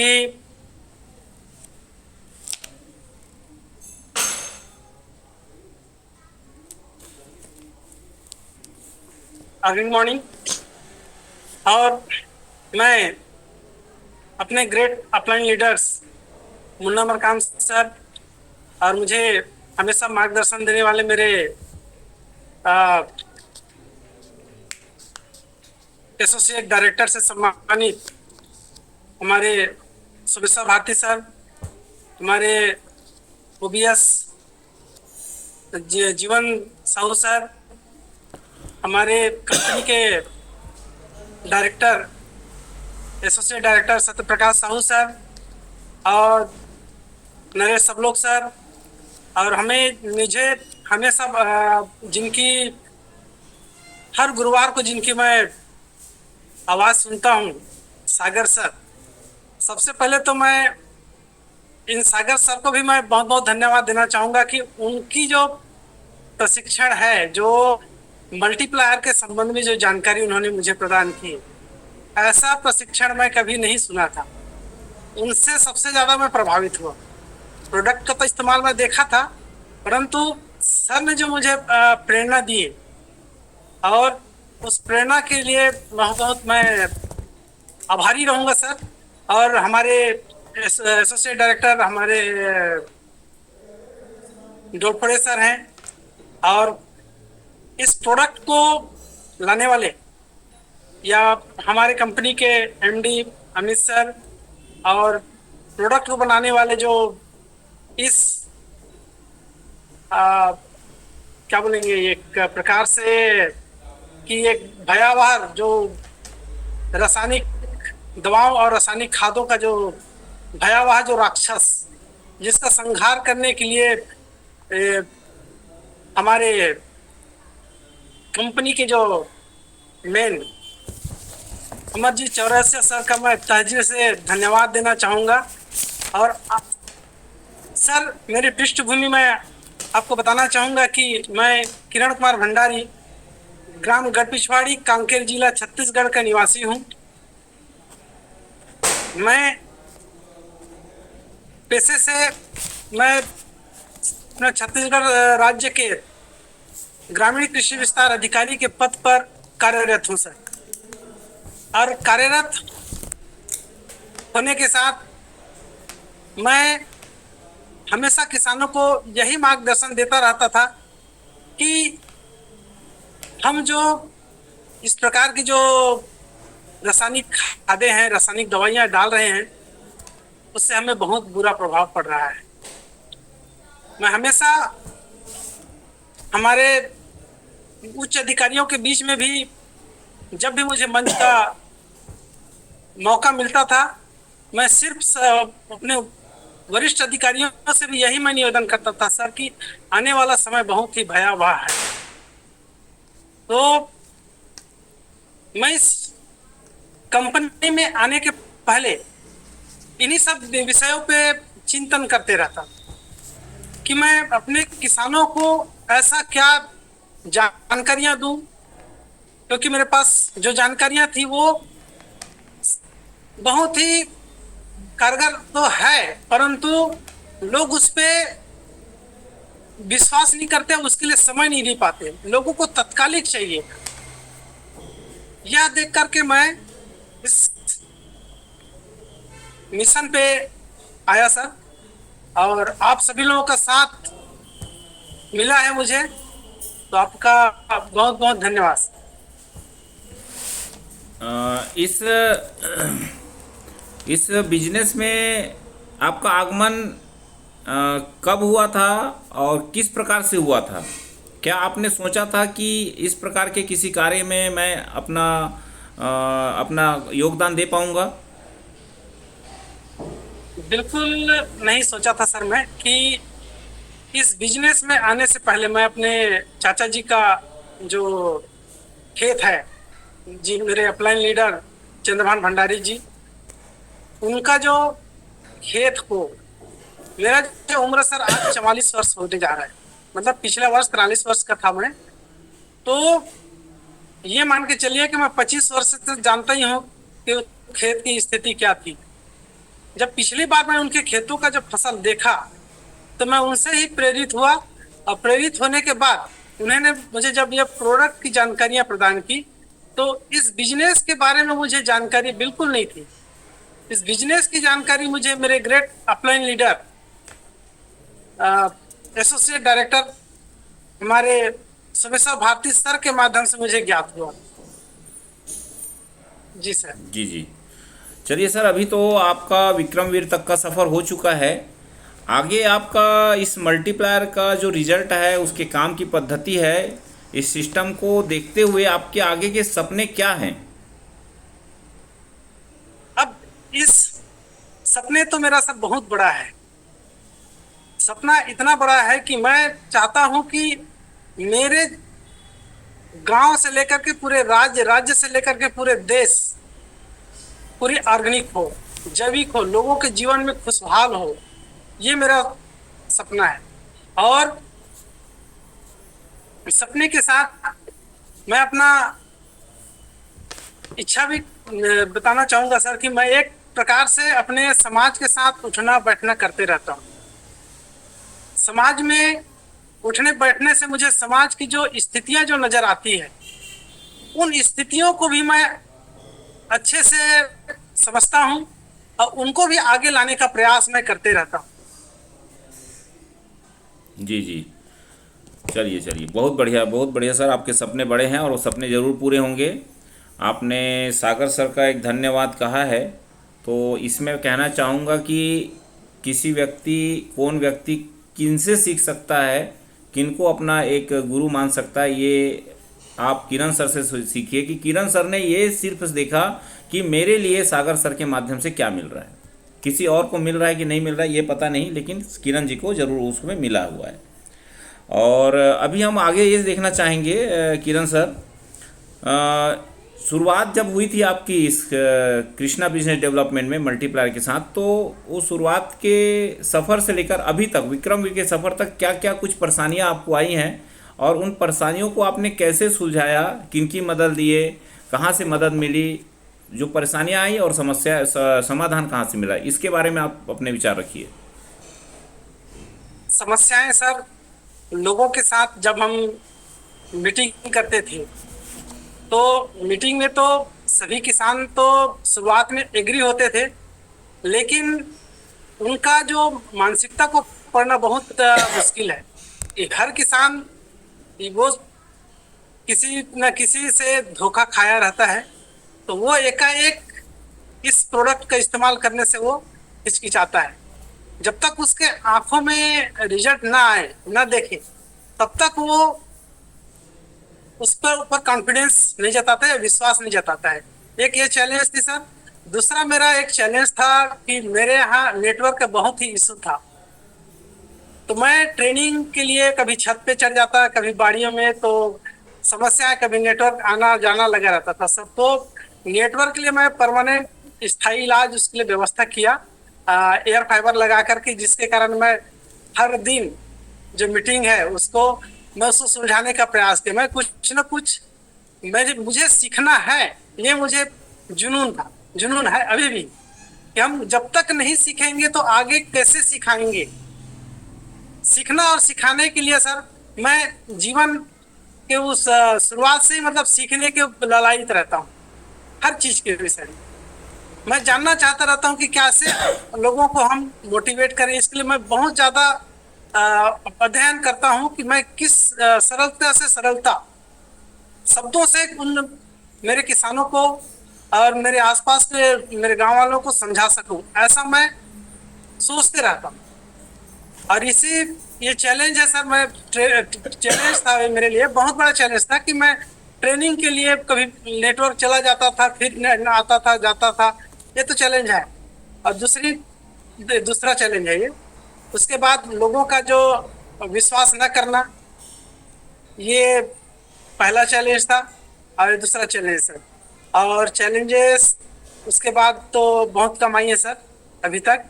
कि early morning. और मैं अपने great upline leaders Munna Markam sir और मुझे हमेशा मार्गदर्शन देने वाले मेरे एसोसिएट डायरेक्टर से सम्मानित हमारे सुमित्रा भारती सर, हमारे ओबीएस जीवन साहू सर, हमारे कंपनी के director associate director Satyaprakash Sahu sir और नरेश सबलोक सर, और मुझे हमेशा जिनकी हर गुरुवार को जिनकी मैं आवाज़ सुनता हूँ, सागर सर। सबसे पहले तो मैं इन सागर सर को भी मैं बहुत बहुत धन्यवाद देना चाहूँगा कि उनकी जो प्रशिक्षण है, जो मल्टीप्लायर के संबंध में जो जानकारी उन्होंने मुझे प्रदान की, ऐसा प्रशिक्षण मैं कभी नहीं सुना था। उनसे सबसे ज़्यादा मैं प्रभावित हुआ। प्रोडक्ट का तो इस्तेमाल मैं देखा था, परंतु सर ने जो मुझे प्रेरणा दी और उस प्रेरणा के लिए बहुत मैं आभारी रहूँगा सर। और हमारे एसोसिएट डायरेक्टर हमारे डोरफोड़े सर हैं, और इस प्रोडक्ट को लाने वाले या हमारे कंपनी के एमडी अमित सर, और प्रोडक्ट को बनाने वाले जो इस क्या बोलेंगे, एक प्रकार से कि एक भयावह जो रासायनिक दवाओं और रासायनिक खादों का जो भयावह जो राक्षस, जिसका संहार करने के लिए हमारे कंपनी के जो मेन अमरजीत चौरसिया सर का मैं तहे से धन्यवाद देना चाहूँगा। और सर, मेरी पृष्ठभूमि में आपको बताना चाहूँगा कि मैं किरण कुमार भंडारी, ग्राम गढ़पिछवाड़ी, कांकेर जिला, छत्तीसगढ़ का निवासी हूँ। मैं पेशे से मैं अपने छत्तीसगढ़ राज्य के ग्रामीण कृषि विस्तार अधिकारी के पद पर कार्यरत हूँ सर। और कार्यरत होने के साथ मैं हमेशा किसानों को यही मार्गदर्शन देता रहता था कि हम जो इस प्रकार की जो रासायनिक खादें हैं, रासायनिक दवाइयाँ डाल रहे हैं, उससे हमें बहुत बुरा प्रभाव पड़ रहा है। मैं हमेशा हमारे उच्च अधिकारियों के बीच में भी जब भी मुझे मंच का मौका मिलता था, मैं सिर्फ अपने वरिष्ठ अधिकारियों से भी यही मैं निवेदन करता था सर कि आने वाला समय बहुत ही भयावह है। तो मैं इस कंपनी में आने के पहले इन्हीं सब विषयों पे चिंतन करते रहता कि मैं अपने किसानों को ऐसा क्या जानकारियां दूं, क्योंकि मेरे पास जो जानकारियां थी वो बहुत ही कारगर तो है, परंतु लोग उस पर विश्वास नहीं करते, उसके लिए समय नहीं दे पाते, लोगों को तत्कालिक चाहिए। यह देख करके मैं इस मिशन पे आया सर, और आप सभी लोगों का साथ मिला है मुझे, तो आपका बहुत बहुत धन्यवाद। इस बिजनेस में आपका आगमन कब हुआ था और किस प्रकार से हुआ था? क्या आपने सोचा था कि इस प्रकार के किसी कार्य में मैं अपना योगदान दे पाऊंगा? बिल्कुल नहीं सोचा था सर मैं कि इस बिजनेस में आने से पहले मैं अपने चाचा जी का जो खेत है जी, मेरे अपलाइन लीडर चंद्रभान भंडारी जी, उनका जो खेत को, मेरा जो उम्र सर आज 44 वर्ष होने जा रहा है, मतलब पिछले वर्ष 43 वर्ष का था मैं, तो ये मान के चलिए कि मैं 25 वर्ष से जानता ही हूँ कि खेत की स्थिति क्या थी। जब पिछली बार मैं उनके खेतों का जब फसल देखा तो मैं उनसे ही प्रेरित हुआ, और प्रेरित होने के बाद उन्होंने मुझे जब ये प्रोडक्ट की जानकारियां प्रदान की, तो इस बिजनेस के बारे में मुझे जानकारी बिल्कुल नहीं थी। इस बिजनेस की जानकारी मुझे मेरे great upline leader, associate director हमारे सुमेश्वर भारती सर के माध्यम से मुझे ज्ञात हुआ। जी सर। जी जी। चलिए सर, अभी तो आपका विक्रमवीर तक का सफ़र हो चुका है। आगे आपका इस मल्टीप्लायर का जो रिजल्ट है, उसके काम की पद्धति है, इस सिस्टम को देखते हुए आपके आगे के सपने क्या हैं? अब इस सपने तो मेरा सब बहुत बड़ा है। सपना इतना बड़ा है कि मैं चाहता हूं कि मेरे गांव से लेकर के पूरे राज्य, राज्य से लेकर के पूरे देश पूरी ऑर्गेनिक हो, जैविक हो, लोगों के जीवन में खुशहाल हो। ये मेरा सपना है। और इस सपने के साथ मैं अपना इच्छा भी बताना चाहूंगा सर, कि मैं एक प्रकार से अपने समाज के साथ उठना बैठना करते रहता हूँ। समाज में उठने बैठने से मुझे समाज की जो स्थितियां जो नजर आती है, उन स्थितियों को भी मैं अच्छे से समझता हूँ और उनको भी आगे लाने का प्रयास मैं करते रहता हूँ। जी जी। चलिए चलिए, बहुत बढ़िया सर, आपके सपने बड़े हैं और वो सपने ज़रूर पूरे होंगे। आपने सागर सर का एक धन्यवाद कहा है, तो इसमें कहना चाहूँगा कि किसी व्यक्ति, कौन व्यक्ति किनसे सीख सकता है, किनको अपना एक गुरु मान सकता है, ये आप किरण सर से सीखिए कि किरण सर ने ये सिर्फ देखा कि मेरे लिए सागर सर के माध्यम से क्या मिल रहा है। किसी और को मिल रहा है कि नहीं मिल रहा है ये पता नहीं, लेकिन किरण जी को ज़रूर उसमें मिला हुआ है। और अभी हम आगे ये देखना चाहेंगे किरण सर, शुरुआत जब हुई थी आपकी इस कृष्णा बिजनेस डेवलपमेंट में मल्टीप्लायर के साथ, तो वो शुरुआत के सफ़र से लेकर अभी तक, विक्रमवीर के सफ़र तक, क्या क्या कुछ परेशानियां आपको आई हैं और उन परेशानियों को आपने कैसे सुलझाया, किनकी मदद लिए, कहाँ से मदद मिली, जो परेशानियां आई और समाधान कहाँ से मिला, इसके बारे में आप अपने विचार रखिए। समस्याएं सर, लोगों के साथ जब हम मीटिंग करते थे, तो मीटिंग में तो सभी किसान तो शुरुआत में एग्री होते थे, लेकिन उनका जो मानसिकता को पढ़ना बहुत मुश्किल है। कि हर किसान वो किसी न किसी से धोखा खाया रहता है, तो वो एकाएक इस प्रोडक्ट का इस्तेमाल करने से वो हिचकिचाता है। जब तक उसके आंखों में रिजल्ट ना आए, ना देखे, तब तक वो उस पर ऊपर कॉन्फिडेंस नहीं जताता है, विश्वास नहीं जताता है। एक ये चैलेंज थी सर। दूसरा मेरा एक चैलेंज था कि मेरे यहाँ नेटवर्क का बहुत ही इशू था। तो मैं ट्रेनिंग के लिए कभी छत पे चढ़ जाता, कभी बाड़ियों में, तो समस्या, कभी नेटवर्क आना जाना लगा रहता था सब। तो नेटवर्क के लिए मैं परमानेंट स्थायी इलाज उसके लिए व्यवस्था किया, एयर फाइबर लगा करके, जिसके कारण मैं हर दिन जो मीटिंग है उसको सुलझाने का प्रयास किया। मैं कुछ ना कुछ मुझे सीखना है, ये मुझे जुनून था, जुनून है अभी भी, कि हम जब तक नहीं सीखेंगे तो आगे कैसे सिखाएंगे। सीखना और सिखाने के लिए सर मैं जीवन के उस शुरुआत से ही मतलब सीखने के ललायित रहता हूँ। हर चीज के विषय में मैं जानना चाहता रहता हूँ कि कैसे लोगों को हम मोटिवेट करें। इसके लिए मैं बहुत ज्यादा अध्ययन करता हूँ कि मैं किस सरलता से सरलता शब्दों से उन मेरे किसानों को और मेरे आसपास के मेरे गांव वालों को समझा सकूं, ऐसा मैं सोचते रहता हूँ। और इसी ये चैलेंज है सर। मैं चैलेंज था मेरे लिए, बहुत बड़ा चैलेंज था कि मैं ट्रेनिंग के लिए कभी नेटवर्क चला जाता था, फिर आता था, जाता था। ये तो चैलेंज है। और दूसरा चैलेंज है ये। उसके बाद लोगों का जो विश्वास न करना, ये पहला चैलेंज था। और दूसरा चैलेंज सर, और चैलेंजेस उसके बाद तो बहुत कम आई है सर अभी तक।